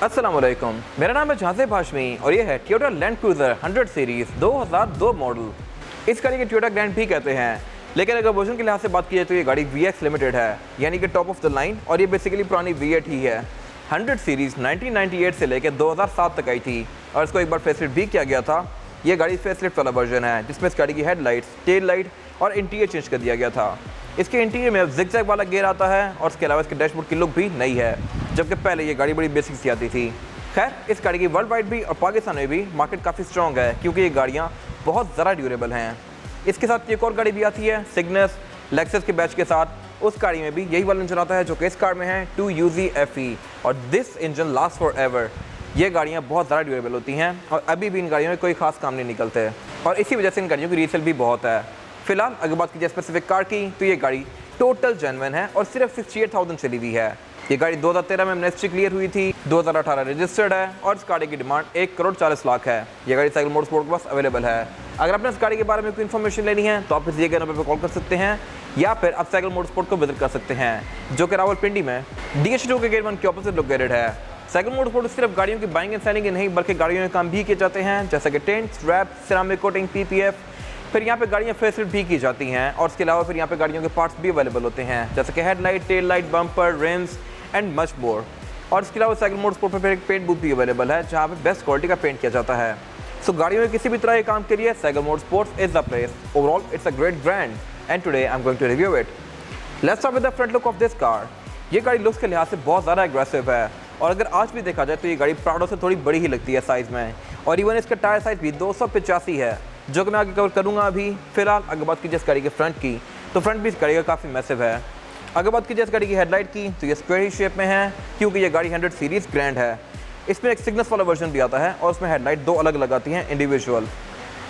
अस्सलामुअलैकुम, मेरा नाम है जहाज़ेब हाशमी और ये है Toyota land cruiser 100 series 2002 model. इस गाड़ी के टोयोटा ग्रैंड भी कहते हैं, लेकिन अगर वर्जन के लिहाज से बात की जाए तो ये गाड़ी VX लिमिटेड है, यानी कि टॉप ऑफ द लाइन, और ये बेसिकली पुरानी V8 ही है। 100 सीरीज़ 1998 से लेकर 2007 तक आई थी और इसको एक बार फेसलिफ्ट भी किया गया था। ये गाड़ी फेसलिफ्ट वाला वर्जन है जिसमें इस गाड़ी की हेडलाइट्स, टेल लाइट और इंटीरियर चेंज कर दिया गया था। इसके इंटीरियर में अब जिगजैग वाला गियर आता है और इसके अलावा इसके डैशबोर्ड की लुक भी नई है, जबकि पहले ये गाड़ी बड़ी बेसिक सी आती थी। खैर, इस गाड़ी की वर्ल्ड वाइड भी और पाकिस्तान में भी मार्केट काफ़ी स्ट्रॉन्ग है क्योंकि ये गाड़ियाँ बहुत ज़्यादा ड्यूरेबल हैं। इसके साथ एक और गाड़ी भी आती है सिग्नस लेक्सस के बैच के साथ। उस गाड़ी में भी यही वाला इंजन आता है जो कि इस कार में है 2UZ FE, और this engine last for ever. ये गाड़ियाँ बहुत ज़्यादा ड्यूरेबल होती हैं और अभी भी इन गाड़ियों में कोई खास काम नहीं निकलते और इसी वजह से इन गाड़ियों की रीसेल भी बहुत है। फिलहाल अगर बात की जाए स्पेसिफिक कार की तो ये गाड़ी टोटल जेन्युइन है और सिर्फ 68,000 चली हुई है। ये गाड़ी 2013 में एमनेस्टी क्लियर हुई थी, 2018 रजिस्टर्ड है और इस गाड़ी की डिमांड 1,40,00,000 है। ये गाड़ी साइकिल मोटरस्पोर्ट के पास अवेलेबल है। अगर आपने इस गाड़ी के बारे में कोई इन्फॉर्मेशन लेनी है तो आप इस दिए गए नंबर पर कॉल कर सकते हैं या फिर आप साइकिल मोटरस्पोर्ट को विजिट कर सकते हैं जो कि रावलपिंडी में DH2 के गेट 1 के ऑपोजिट लोकेटेड है। साइकिल मोटरस्पोर्ट सिर्फ गाड़ियों की बाइंग एंड सेलिंग ही नहीं बल्कि गाड़ियों में काम भी किए जाते हैं, जैसे कि tents, wrap, ceramic coating, PPF। फिर यहाँ पे गाड़ियाँ फेसलिफ्ट भी की जाती हैं और इसके अलावा फिर यहाँ पे गाड़ियों के पार्ट्स भी अवेलेबल होते हैं, जैसे कि headlight, tail light, bumper, RIMS and much more. और इसके अलावा साइकिल मोटरस्पोर्ट पर फिर एक पेंट बूथ भी अवेलेबल है जहाँ पे बेस्ट क्वालिटी का पेंट किया जाता है। सो गाड़ियों में किसी भी तरह के काम के लिए cycle motorsports is the place. Overall it's a great brand and today I am going to review it. Let's start with the front look of this car. ये गाड़ी लुक्स के लिहाज से बहुत ज़्यादा एग्रेसिव है और अगर आज भी देखा जाए तो ये गाड़ी प्राडो से थोड़ी बड़ी ही लगती है साइज़ में, और इवन इसका टायर साइज़ भी 285 है जो कि मैं आगे कवर करूँगा अभी। फिलहाल अगर बात की जाए इस गाड़ी के फ्रंट की तो फ्रंट भी इस गाड़ी का काफ़ी मैसिव है। अगर बात की जाए इस गाड़ी की हेडलाइट की तो ये स्क्वायर शेप में है क्योंकि ये गाड़ी 100 सीरीज़ ग्रैंड है। इसमें एक सिग्नस वाला वर्जन भी आता है और उसमें हेडलाइट दो अलग लगाती हैं इंडिविजुअल।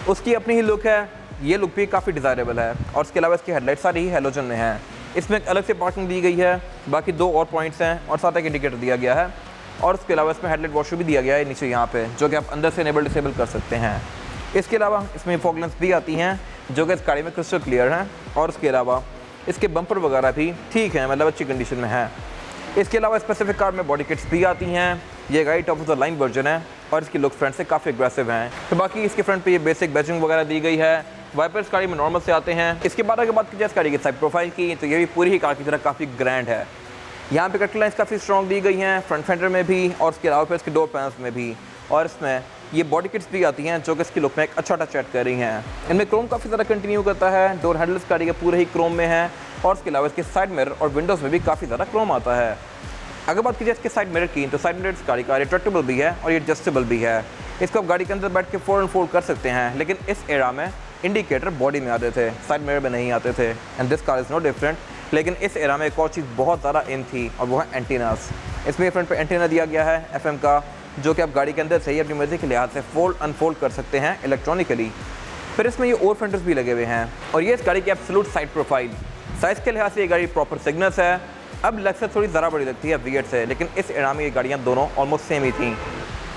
उसकी अपनी ही लुक है, ये लुक भी काफ़ी डिज़ायरेबल है और इसके अलावा इसकी हेडलाइट सारी ही हेलोजन में है। इसमें एक अलग से पार्किंग दी गई है, बाकी दो और पॉइंट्स हैं और साथ एक इंडिकेटर दिया गया है और उसके अलावा इसमें हेडलाइट वॉशर भी दिया गया है नीचे यहाँ पे, जो कि आप अंदर से इनेबल डिसेबल कर सकते हैं। इसके अलावा इसमें फॉग लैंप्स भी आती हैं जो कि इस गाड़ी में क्रिस्टल क्लियर हैं और उसके अलावा इसके बम्पर वगैरह भी ठीक है, मतलब अच्छी कंडीशन में है। इसके अलावा स्पेसिफिक कार में बॉडी किट्स भी आती हैं। ये गाड़ी top of the line version है और इसकी लुक फ्रंट से काफ़ी एग्रेसिव हैं। तो बाकी इसके फ्रंट पे ये बेसिक बैजिंग वगैरह दी गई है। वाइपर्स गाड़ी में नॉर्मल से आते हैं। इसके बाद अगर बात की जाए इस गाड़ी की साइड प्रोफाइल की तो ये भी पूरी ही कार की तरह काफ़ी ग्रैंड है। यहाँ पे कट लाइन्स काफ़ी स्ट्रॉन्ग दी गई हैं फ्रंट फेंडर में भी और उसके अलावा फिर इसके डोर पैनल्स में भी, और इसमें ये बॉडी किट्स भी आती हैं जो कि इसकी लुक में एक अच्छा टच ऐड कर रही हैं। इनमें क्रोम काफ़ी ज़्यादा कंटिन्यू करता है। डोर हैंडल्स गाड़ी के पूरे ही क्रोम में है और उसके अलावा इसके साइड मिरर और विंडोज़ में भी काफ़ी ज़्यादा क्रोम आता है। अगर बात की जाए इसके साइड मिरर की तो साइड मिरर इस गाड़ी का रिट्रैक्टेबल भी है और ये एडजस्टेबल भी है। इसको आप गाड़ी के अंदर बैठ के फोल्ड कर सकते हैं, लेकिन इस एरा में इंडिकेटर बॉडी में आते थे, साइड मिरर में नहीं आते थे, and this car is no different. लेकिन इस एरा में एक और चीज़ बहुत ज़्यादा इन थी और वो है एंटीनास। इसमें फ्रंट पे एंटीना दिया गया है FM का, जो कि आप गाड़ी के अंदर से ही अपनी मर्जी के लिहाज से फोल्ड अनफोल्ड कर सकते हैं इलेक्ट्रॉनिकली। फिर इसमें ये ओवर फेंडर्स भी लगे हुए हैं और ये इस गाड़ी की एब्सोल्यूट साइड प्रोफाइल। साइज़ के लिहाज से ये गाड़ी प्रॉपर सिग्नस है। अब लेक्सस थोड़ी ज़्यादा बड़ी लगती है V8 से, लेकिन इस एरा में ये गाड़ियाँ दोनों ऑलमोस्ट सेम ही थी।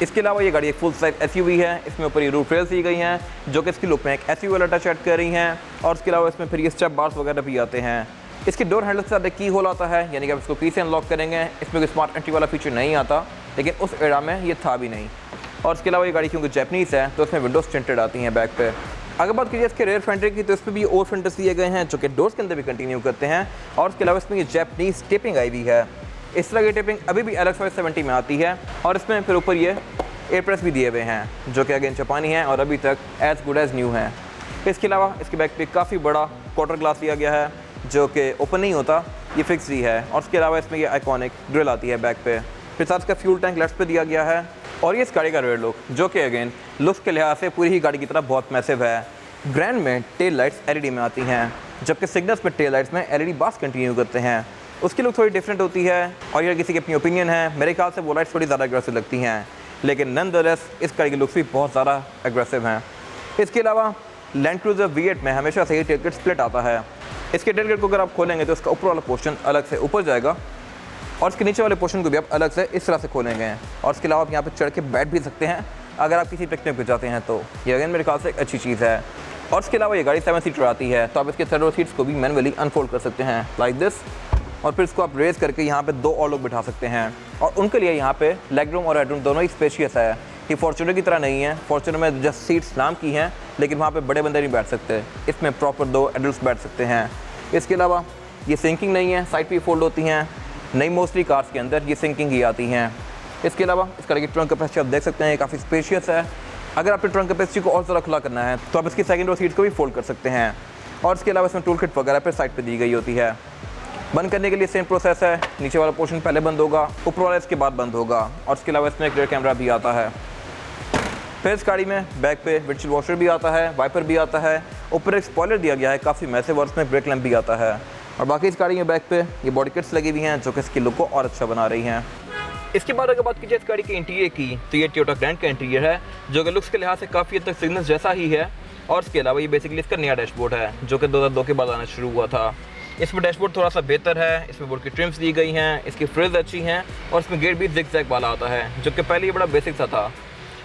इसके अलावा ये गाड़ी एक फुल साइज SUV है। इसमें ऊपर ये रूफ रेल्स दी गई हैं जो कि इसकी लुक में एक SUV वाला टच ऐड कर रही हैं और उसके अलावा इसमें फिर ये स्टेप बार्स वगैरह भी आते हैं। इसके डोर हैंडल के साथ एक की होल आता है, यानी कि आप इसको की से अनलॉक करेंगे। इसमें कोई स्मार्ट एंट्री वाला फीचर नहीं आता, लेकिन उस एरा में ये था भी नहीं। और इसके अलावा ये गाड़ी क्योंकि जैपनीज़ है तो इसमें विंडोज टिंटेड आती हैं बैक पे। अगर बात कीजिए इसके रेयर फेंडर की तो इस पर भी ओवर फेंडर्स दिए गए हैं जो कि डोर्स के अंदर भी कंटिन्यू करते हैं और उसके अलावा इसमें ये जैपनीज़ टेपिंग आई हुई है। इस तरह की टेपिंग अभी भी LX 570 में आती है और इसमें फिर ऊपर ये एयर प्रेस भी दिए हुए हैं जो कि अगेन जापानी है और अभी तक एज गुड एज न्यू है। इसके अलावा इसके बैक पे काफ़ी बड़ा क्वार्टर ग्लास दिया गया है जो कि ओपन नहीं होता, ये फिक्स ही है। और उसके अलावा इसमें ये आइकॉनिक ग्रिल आती है बैक पे। फिर साथ इसका फ्यूल टैंक लेफ्ट पे दिया गया है और ये इस गाड़ी का रेयर लुक जो कि अगेन लुक्स के लिहाज से पूरी ही गाड़ी की तरह बहुत मैसिव है। ग्रैंड में टेल लाइट्स LED में आती हैं जबकि सिग्नस में टेल लाइट्स में LED बार्स कंटिन्यू करते हैं। उसकी लुक थोड़ी डिफरेंट होती है और ये किसी की अपनी ओपिनियन है। मेरे ख्याल से वो लाइट्स थोड़ी ज़्यादा एग्रेसिव लगती हैं, लेकिन नॉनदलेस इस गाड़ी की लुक्स भी बहुत ज़्यादा एग्रेसिव हैं। इसके अलावा लैंड क्रूज़र V8 में हमेशा से ही टेलगेट स्प्लिट आता है। इसके टेलगेट को अगर आप खोलेंगे तो इसका ऊपर वाला पोर्शन अलग से ऊपर जाएगा और इसके नीचे वाले पोर्शन को भी आप अलग से इस तरह से खोलेंगे और इसके अलावा आप यहाँ पर चढ़ के बैठ भी सकते हैं अगर आप किसी पिकनिक पर जाते हैं तो। ये अगेन मेरे ख्याल से एक अच्छी चीज़ है। और इसके अलावा ये गाड़ी 7 सीटर आती है तो आप इसके थर्ड रो सीट्स को भी मैनुअली अनफोल्ड कर सकते हैं लाइक दिस और फिर इसको आप रेस करके यहाँ पे 2 और लोग बिठा सकते हैं। और उनके लिए यहाँ पे लेग रूम और हेडरूम दोनों ही स्पेशियस है। ये फॉर्च्यूनर की तरह नहीं है, फॉर्च्यूनर में जस्ट सीट्स नाम की हैं, लेकिन वहाँ पे बड़े बंदे नहीं बैठ सकते। इसमें प्रॉपर 2 एडल्ट्स बैठ सकते हैं। इसके अलावा ये सिंकिंग नहीं है, साइड पे फोल्ड होती हैं। नई मोस्टली कार्स के अंदर ये सिंकिंग ही आती हैं। इसके अलावा इस गाड़ी की ट्रंक कैपेसिटी आप देख सकते हैं, काफ़ी स्पेशियस है। अगर आपकी ट्रंक कैपेसिटी को और ज़्यादा खुला करना है तो आप इसकी सेकंड रो सीट्स को भी फोल्ड कर सकते हैं। और इसके अलावा इसमें टूल किट वगैरह पर साइड पर दी गई होती है। बंद करने के लिए सेम प्रोसेस है, नीचे वाला पोर्शन पहले बंद होगा, ऊपर वाला इसके बाद बंद होगा। और इसके अलावा इसमें एक रियर कैमरा भी आता है। फिर इस गाड़ी में बैक पे विंडशील्ड वॉशर भी आता है, वाइपर भी आता है, ऊपर एक स्पॉइलर दिया गया है काफ़ी मैसिव, और इसमें ब्रेक लैंप भी आता है। और बाकी इस गाड़ी में बैक पे ये बॉडी किट्स लगी हुई हैं जो कि इसकी लुक को और अच्छा बना रही हैं। इसके बाद अगर बात कीजिए इस गाड़ी के इंटीरियर की, तो ये टोयोटा ग्रैंड का इंटीरियर है जो कि लुक्स के लिहाज से काफ़ी हद तक सिग्नल जैसा ही है। और इसके अलावा ये बेसिकली इसका नया डैशबोर्ड है जो कि 2002 के बाद आना शुरू हुआ था। इसमें डैशबोर्ड थोड़ा सा बेहतर है, इसमें बोर्ड की ट्रिम्स दी गई हैं, इसकी फ्रिज अच्छी हैं, और इसमें गेट भी जिग जैग वाला आता है जो कि पहले ये बड़ा बेसिक सा था।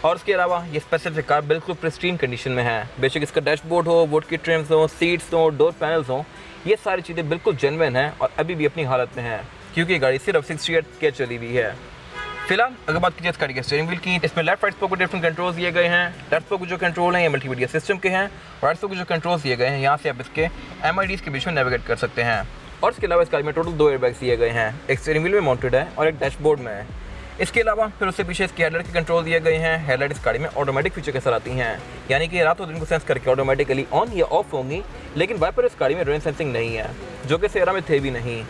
और इसके अलावा ये स्पेसिफिक कार बिल्कुल प्रिस्टीन कंडीशन में है। बेशक इसका डैशबोर्ड हो, बोर्ड की ट्रिम्स हो, सीट्स हो, डोर पैनल्स हो, ये सारी चीज़ें बिल्कुल जेन्युइन हैं और अभी भी अपनी हालत में है, क्योंकि ये गाड़ी सिर्फ 68 के चली हुई है। फिलहाल अगर बात कीजिए इस गाड़ी के स्टीयरिंग व्हील की, इसमें लेफ्ट राइट स्पोक को डिफरेंट कंट्रोल्स दिए गए हैं। लेफ्ट स्पोक जो कंट्रोल हैं ये मल्टीमीडिया सिस्टम के हैं, राइट स्पोक जो कंट्रोल्स दिए गए हैं यहाँ से आप इसके MIDs के बीच में नेविगेट कर सकते हैं। और इसके अलावा इस गाड़ी में टोटल 2 एयरबैग्स दिए गए हैं, एक स्टीयरिंग व्हील में माउंटेड है और एक डैशबोर्ड में है। इसके अलावा फिर उससे पीछे इसके हेडलाइट के कंट्रोल दिए गए हैं। हेडलाइट इस गाड़ी में ऑटोमेटिक फीचर के साथ आती हैं, यानी कि रात और दिन को सेंस करके ऑटोमेटिकली ऑन या ऑफ होंगी। लेकिन वाइपर इस गाड़ी में रेन सेंसिंग नहीं है, जो कि इस एरा में थे भी नहीं।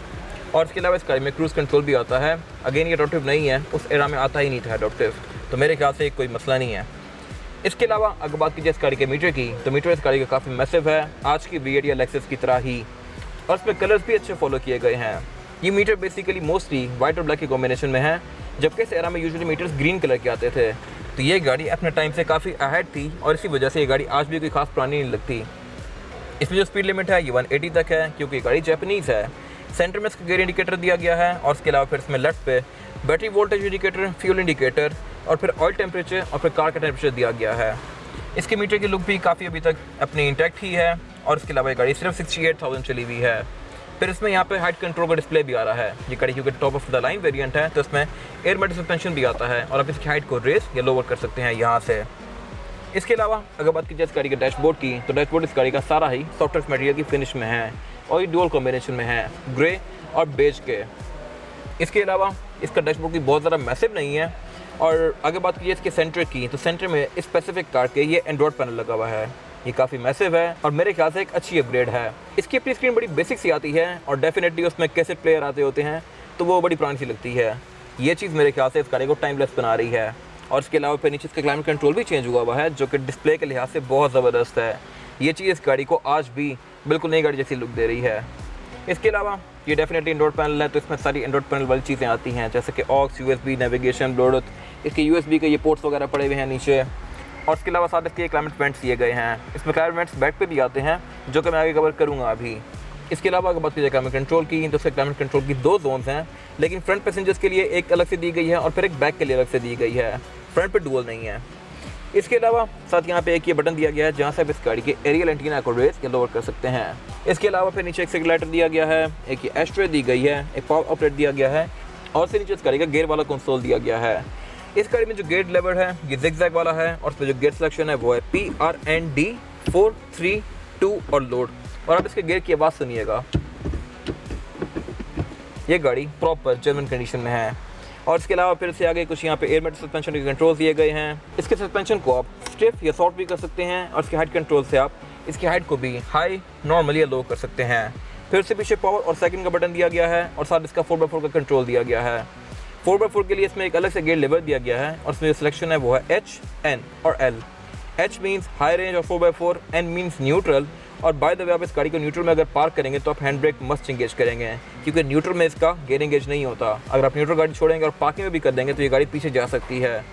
और इसके अलावा इस गाड़ी में क्रूज कंट्रोल भी आता है। अगेन ये अडॉप्टिव नहीं है, उस एरा में आता ही नहीं था अडॉप्टिव, तो मेरे ख्याल से कोई मसला नहीं है। इसके अलावा अगर बात कीजिए इस गाड़ी के मीटर की, तो मीटर इस गाड़ी का काफ़ी मैसिव है, आज की V8 या लेक्सस की तरह ही। और इसमें कलर्स भी अच्छे फॉलो किए गए हैं। ये मीटर बेसिकली मोस्टली वाइट और ब्लैक के कॉम्बिनेशन में है, जबकि इस एरा में यूजुअली मीटर्स ग्रीन कलर के आते थे। तो ये गाड़ी अपने टाइम से काफ़ी अहेड थी और इसी वजह से ये गाड़ी आज भी कोई खास पुरानी नहीं लगती। इसमें जो स्पीड लिमिट है ये 180 तक है, क्योंकि गाड़ी जैपनीज़ है। सेंटर में इसका गियर इंडिकेटर दिया गया है, और इसके अलावा फिर इसमें लेफ्ट पे battery voltage indicator, fuel indicator, और फिर ऑयल टेम्परेचर और फिर कार का टेम्परेचर दिया गया है। इसके मीटर की लुक भी काफ़ी अभी तक अपनी इंटैक्ट ही है। और इसके अलावा ये गाड़ी सिर्फ 68,000 चली हुई है। फिर इसमें यहाँ पे हाइट कंट्रोल का डिस्प्ले भी आ रहा है। ये गाड़ी क्योंकि top of the line variant है, तो इसमें एयर मेटल सस्पेंशन भी आता है और आप इसकी हाइट को रेस या लोअर कर सकते हैं यहाँ से। इसके अलावा अगर बात की जाए इस गाड़ी के डैशबोर्ड की, तो डैशबोर्ड इस गाड़ी का सारा ही सॉफ्टवेयर मटेरियल की फिनिश में है और ये डुअल कॉम्बिनेशन में है, ग्रे और बेज के। इसके अलावा इसका डैशबोर्ड की बहुत ज़्यादा मैसिव नहीं है। और अगर बात कीजिए इसके सेंटर की, तो सेंटर में इस स्पेसिफिक कार के ये एंड्रॉइड पैनल लगा हुआ है। ये काफ़ी मैसिव है और मेरे ख्याल से एक अच्छी अपग्रेड है। इसकी अपनी स्क्रीन बड़ी बेसिक सी आती है और डेफिनेटली उसमें कैसेट प्लेयर आते होते हैं, तो वो बड़ी पुरानी सी लगती है। ये चीज़ मेरे ख्याल से इस गाड़ी को टाइमलेस बना रही है। और इसके अलावा फिर नीचे इसका क्लाइमेट कंट्रोल भी चेंज हुआ है, जो कि डिस्प्ले के लिहाज से बहुत ज़बरदस्त है। ये चीज़ इस गाड़ी को आज भी बिल्कुल नई गाड़ी जैसी लुक दे रही है। इसके अलावा ये डेफिनेटली एंड्रॉइड पैनल है, तो इसमें सारी एंड्रॉइड पैनल वाली चीज़ें आती हैं, जैसे कि ऑक्स, USB, नेविगेशन, ब्लूटूथ, इसके USB के ये पोर्ट्स वगैरह पड़े हुए हैं नीचे। और इसके अलावा साथ इसके क्लाइमेट वेंट्स दिए गए हैं। इसमें क्लाइमेट वेंट्स बैक पे भी आते हैं, जो कि मैं आगे कवर करूँगा अभी। इसके अलावा अगर बात कीजिए क्लाइमेट कंट्रोल की, तो उसके क्लाइमेट कंट्रोल की 2 जोन्स हैं, लेकिन फ्रंट पैसेंजर्स के लिए एक अलग से दी गई है और फिर एक बैक के लिए अलग से दी गई है। फ्रंट पे डुअल नहीं है। इसके अलावा साथ यहाँ पे एक ये बटन दिया गया है जहाँ से आप इस गाड़ी के एरियल एंटीना को रेस या लोअर कर सकते हैं। इसके अलावा फिर नीचे एक सिग्नलाइटर दिया गया है, एक ये एस्ट्रे दी गई है, एक पावर आउटलेट दिया गया है, और से नीचे इस गाड़ी का गेयर वाला कंसोल दिया गया है। इस गाड़ी में जो गेयर लेवर है ये जिगजैग वाला है, और इसमें जो गेयर सिलेक्शन है वो है PRND 4, 3, 2 और लोड। और आप इसके गेयर की आवाज़ सुनिएगा, ये गाड़ी प्रॉपर जर्मन कंडीशन में है। और इसके अलावा फिर से आगे कुछ यहाँ पे एयर मेटल सस्पेंशन के कंट्रोल दिए गए हैं। इसके सस्पेंशन को आप स्टिफ या सॉफ्ट भी कर सकते हैं, और इसके हाइट कंट्रोल से आप इसकी हाइट को भी हाई, नॉर्मल या लो कर सकते हैं। फिर से पीछे पावर और सेकंड का बटन दिया गया है, और साथ इसका 4x4 का कंट्रोल दिया गया है। 4x4 के लिए इसमें एक अलग से गेयर लेवर दिया गया है, और इसमें जो सिलेक्शन है वो है H, N और L। H means high range और 4x4, N मीन्स न्यूट्रल। और बाय द वे आप इस गाड़ी को न्यूट्रल में अगर पार्क करेंगे तो आप हैंड ब्रेक मस्ट इंगेज करेंगे, क्योंकि न्यूट्रल में इसका गेयर इंगेज नहीं होता। अगर आप न्यूट्रल गाड़ी छोड़ेंगे और पार्किंग में भी कर देंगे तो ये गाड़ी पीछे जा सकती है।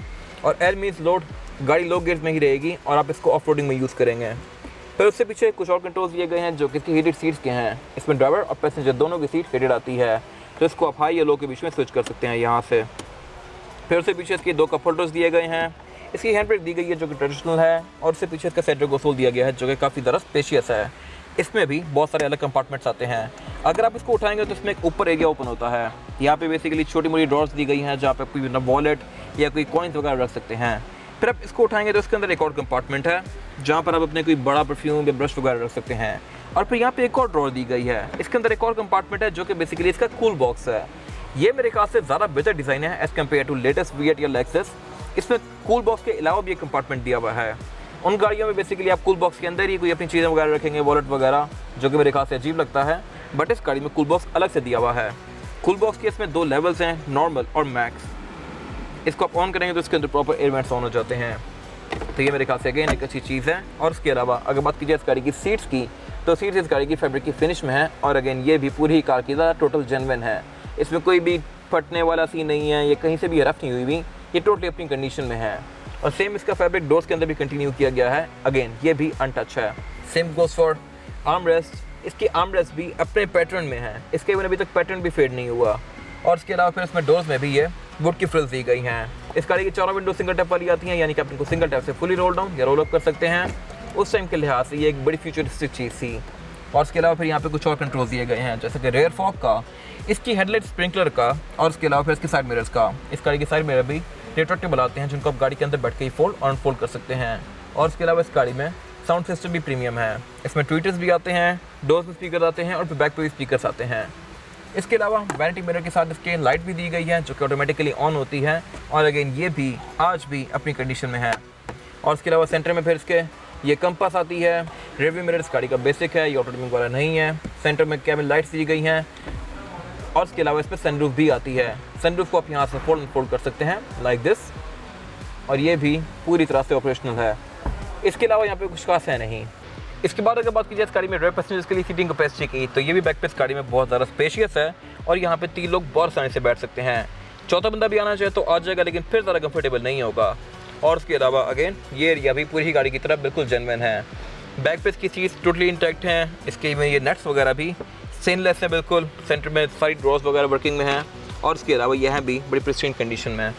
और L मीन्स लोड, गाड़ी लो गेयर्स में ही रहेगी और आप इसको ऑफ रोडिंग में यूज़ करेंगे। फिर उससे पीछे कुछ और कंट्रोल्स दिए गए हैं जो कि इसकी हीटेड सीट्स के हैं। इसमें ड्राइवर और पैसेंजर दोनों की सीट हीटेड आती है, तो इसको आप हाई या लो के बीच में स्विच कर सकते हैं यहाँ से। फिर उससे पीछे इसके 2 कप होल्डर्स दिए गए हैं। इसकी हैंड ब्रेक दी गई है जो कि ट्रेडिशनल है, और उससे पीछे इसका सेंटर कंसोल दिया गया है जो कि काफ़ी ज़्यादा स्पेशियस है। इसमें भी बहुत सारे अलग कंपार्टमेंट्स आते हैं। अगर आप इसको उठाएंगे तो इसमें एक ऊपर एरिया ओपन होता है। यहाँ पे बेसिकली छोटी मोटी ड्रॉर्स दी गई हैं जहाँ पे कोई वॉलेट या कोई कॉइन्स वगैरह रख सकते हैं। फिर आप इसको उठाएंगे तो इसके अंदर एक और कंपार्टमेंट है जहाँ पर आप अपने कोई बड़ा परफ्यूम या ब्रश वगैरह रख सकते हैं। और फिर यहाँ पे एक और ड्रॉर दी गई है, इसके अंदर एक और कंपार्टमेंट है जो कि बेसिकली इसका कूल बॉक्स है। ये मेरे ख्याल से ज़्यादा बेहतर डिज़ाइन है as compare to latest V8 या लेक्सस। इसमें कूल बॉक्स के अलावा भी एक कंपार्टमेंट दिया हुआ है। उन गाड़ियों में बेसिकली आप कूल बॉक्स के अंदर ही कोई अपनी चीज़ें वगैरह रखेंगे, वॉलेट वगैरह, जो कि मेरे ख्याल से अजीब लगता है। बट इस गाड़ी में कूल बॉक्स अलग से दिया हुआ है। कूल बॉक्स के इसमें 2 लेवल्स हैं, नॉर्मल और मैक्स। इसको आप ऑन करेंगे तो इसके अंदर प्रॉपर एयर वेंट्स ऑन हो जाते हैं। तो ये मेरे ख्याल से अगेन एक अच्छी चीज़ है। और उसके अलावा अगर बात कीजिए इस गाड़ी की सीट्स की, तो सीट्स इस गाड़ी की फैब्रिक की फिनिश में है। और अगेन ये भी पूरी कार की ज़्यादा टोटल जेन्युइन है। इसमें कोई भी फटने वाला सीन नहीं है, ये कहीं से भी रफ नहीं हुई हुई, ये टोटली अपनी कंडीशन में है। और सेम इसका फैब्रिक डोर्स के अंदर भी कंटिन्यू किया गया है। अगेन ये भी अनटच है। Same goes for arm rest. इसकी आर्म रेस्ट भी अपने पैटर्न में है, इसके अभी तक पैटर्न भी फेड नहीं हुआ। और इसके अलावा फिर इसमें डोर्स में भी ये वुड की फ्रिल्स दी गई हैं। इस गाड़ी की चारों विंडो सिंगल टैप वाली आती हैं, यानी कि आप इनको सिंगल टैप से फुली रोल डाउन या रोल अप कर सकते हैं। उस टाइम के लिहाज से ये एक बड़ी फ्यूचरिस्टिक चीज़ थी। और इसके अलावा फिर यहाँ पे कुछ और कंट्रोल दिए गए हैं, जैसे कि रेयर फॉग का, इसकी हेडलाइट स्प्रिंकलर का, और इसके अलावा फिर इसके साइड मिरर्स का। इस गाड़ी के साइड मिरर भी रिट्रैक्टेबल आते हैं, जिनको आप गाड़ी के अंदर बैठ के ही फोल्ड और अनफोल्ड कर सकते हैं। और इसके अलावा इस गाड़ी में साउंड सिस्टम भी प्रीमियम है। इसमें ट्वीटर्स भी आते हैं, डोर्स में स्पीकर आते हैं और फिर बैक पे भी स्पीकर्स आते हैं। इसके अलावा वैनिटी मिरर के साथ इसके लाइट भी दी गई है जो कि ऑटोमेटिकली ऑन होती है। और अगेन ये भी आज भी अपनी कंडीशन में है। और इसके अलावा सेंटर में फिर इसके ये कंपास आती है। रियरव्यू मिरर इस गाड़ी का बेसिक है, ये ऑटो डिमिंग वाला नहीं है। सेंटर में कैबिन लाइट्स दी गई हैं। और इसके अलावा इस पर सनरूफ भी आती है। सनरूफ को आप यहाँ से फोल्ड कर सकते हैं लाइक दिस, और ये भी पूरी तरह से ऑपरेशनल है। इसके अलावा यहाँ पे कुछ खास है नहीं। इसके बाद अगर बात की जाए इस गाड़ी में रेयर पैसेंजर्स के लिए सीटिंग कैपेसिटी की, तो ये भी बैक पे इस गाड़ी में बहुत ज़्यादा स्पेशियस है। और यहाँ पे 3 लोग बहुत आसानी से बैठ सकते हैं। चौथा बंदा भी आना चाहे तो आ जाएगा, लेकिन फिर ज़्यादा कंफर्टेबल नहीं होगा। और उसके अलावा अगेन ये एरिया भी पूरी गाड़ी की तरह बिल्कुल जेन्युइन है। बैक पे इसकी चीज़ टोटली इंटैक्ट है। इसके में ये नट्स वगैरह भी स्टेनलेस है बिल्कुल। सेंटर में सारी ड्रॉर्स वगैरह वर्किंग में है। और उसके अलावा यह भी बड़ी प्रिस्टीन कंडीशन में है।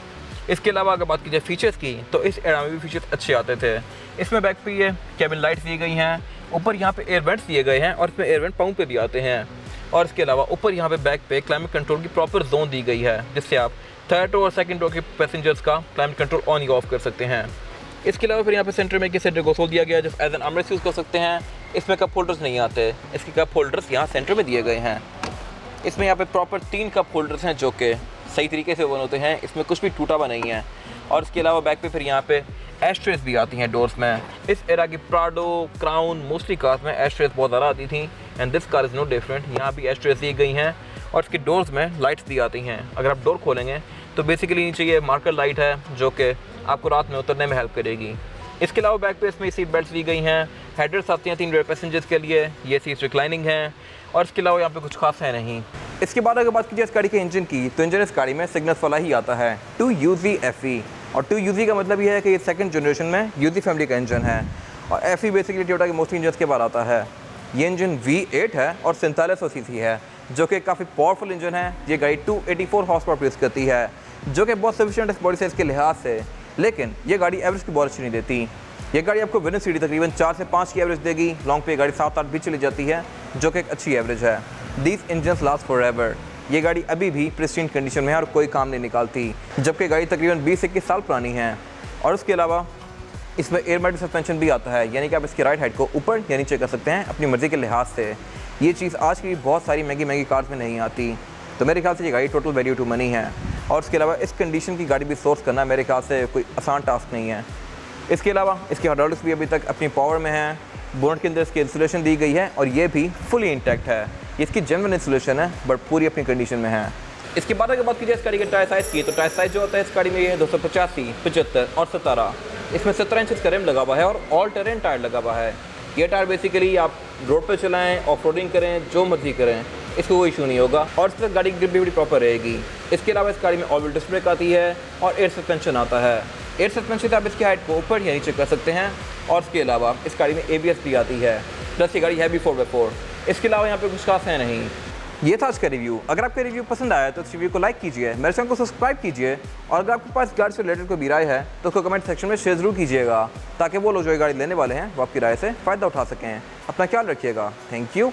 इसके अलावा अगर बात की जाए फीचर्स की, तो इस एरा में भी फीचर्स अच्छे आते थे। इसमें बैक पे ये कैबिन लाइट्स दी गई हैं, ऊपर यहाँ पे एयर वेंट्स दिए गए हैं और इसमें एयर वेंट पाउंड पे भी आते हैं। और इसके अलावा ऊपर यहाँ पे बैक पे क्लाइमेट कंट्रोल की प्रॉपर जोन दी गई है, जिससे आप थर्ड और सेकंड रो के पैसेंजर्स का क्लाइमेट कंट्रोल ऑन या ऑफ कर सकते हैं। इसके अलावा फिर यहाँ पे सेंटर में सेंटर को दिया गया है, जो एज एन आर्मरेस्ट यूज़ कर सकते हैं। इसमें कप होल्डर्स नहीं आते, इसके कप होल्डर्स यहाँ सेंटर में दिए गए हैं। इसमें यहाँ पे प्रॉपर 3 कप होल्डर्स हैं जो कि सही तरीके से बन होते हैं, इसमें कुछ भी टूटा हुआ नहीं है। और इसके अलावा बैक पे फिर यहाँ पे एस्ट्रेस भी आती हैं डोर्स में। इस एरा की प्राडो, क्राउन, मोस्टली कार्स में एस्ट्रेस बहुत ज़्यादा आती थी, and this car is no different. यहाँ भी एस्ट्रेस दी गई हैं और इसके डोर्स में लाइट्स दी आती हैं। अगर आप डोर खोलेंगे तो बेसिकली नीचे ये मार्कर लाइट है जो कि आपको रात में उतरने में हेल्प करेगी। इसके अलावा बैक पे इसमें सीट बेल्ट्स दी गई हैं। हेडर्स आती हैं 3 रेयर पैसेंजर्स के लिए, ये सीट्स रिक्लाइनिंग हैं। और इसके अलावा यहाँ पे कुछ खास है नहीं। इसके बाद अगर बात कीजिए इस गाड़ी के इंजन की, तो इंजन इस गाड़ी में सिग्नल्स वाला ही आता है 2UZ FE। और 2UZ का मतलब ये है कि ये 2nd जनरेशन में UZ फैमिली का इंजन है। और FE बेसिकली टोयोटा के मोस्टली इंजन के बाद आता है। ये इंजन V8 है और 4700 सीसी है, जो कि काफ़ी पावरफुल इंजन है। ये गाड़ी 284 हॉर्स पावर प्रोड्यूस करती है, जो कि बहुत सफिशिएंट है बॉडी साइज़ के लिहाज से। लेकिन ये गाड़ी एवरेज की बहुत अच्छी नहीं देती। ये गाड़ी आपको विद इन सिटी तकरीबन 4 से 5 की एवरेज देगी। लॉन्ग पे गाड़ी 7-8 भी चली जाती है, जो कि एक अच्छी एवरेज है। These engines last for ever. ये गाड़ी अभी भी प्रिस्टीन कंडीशन में है और कोई काम नहीं निकालती, जबकि गाड़ी तकरीबन 20-21 साल पुरानी है। और उसके अलावा इसमें एयरमैटिक सस्पेंशन भी आता है, यानी कि आप इसकी राइट हेड को ऊपर या नीचे कर सकते हैं अपनी मर्ज़ी के लिहाज से। ये चीज़ आज की बहुत सारी महंगी कार्स में नहीं आती। तो मेरे ख्याल से ये गाड़ी टोटल वैल्यू टू मनी है। और उसके अलावा इस कंडीशन की गाड़ी भी सोर्स करना मेरे ख्याल से कोई आसान टास्क नहीं है। इसके अलावा इसके हाइड्रोलिक्स भी अभी तक अपनी पावर में है। बोनट के अंदर इसकी इंसुलेशन दी गई है और ये भी फुली इंटैक्ट है। इसकी जेन्युइन इंसुलेशन है बट पूरी अपनी कंडीशन में है। इसके बाद अगर बात कीजिए इस गाड़ी के टायर साइज़ की, तो टायर साइज़ जो होता है इस गाड़ी में ये 285, 75 और 17। इसमें 17 इंच का रिम लगा हुआ है और ऑल टेरेन टायर लगा हुआ है। ये टायर बेसिकली आप रोड पर चलाएँ, ऑफ रोडिंग करें, जो मर्जी करें, इसको कोई इशू नहीं होगा। और इस पर गाड़ी की ग्रिप भी बड़ी प्रॉपर रहेगी। इसके अलावा इस गाड़ी में ऑल व्हील डिस्क ब्रेक आती है और एयर सस्पेंशन आता है। एयर सस्पेंशन से आप इसकी हाइट को ऊपर या नीचे कर सकते हैं। और इसके अलावा इस गाड़ी में ABS भी आती है, प्लस ये गाड़ी है भी 4x4। इसके अलावा यहाँ पे कुछ खास है नहीं। ये था आज का रिव्यू। अगर आपका रिव्यू पसंद आया तो इस रिव्यू को लाइक कीजिए, मेरे चैनल को सब्सक्राइब कीजिए और अगर आपके पास गाड़ी से रिलेटेड कोई भी राय है तो उसको कमेंट सेक्शन में शेयर जरूर कीजिएगा, ताकि वो लोग जो गाड़ी लेने वाले हैं वो आपकी राय से फ़ायदा उठा सकें। अपना ख्याल रखिएगा। Thank you.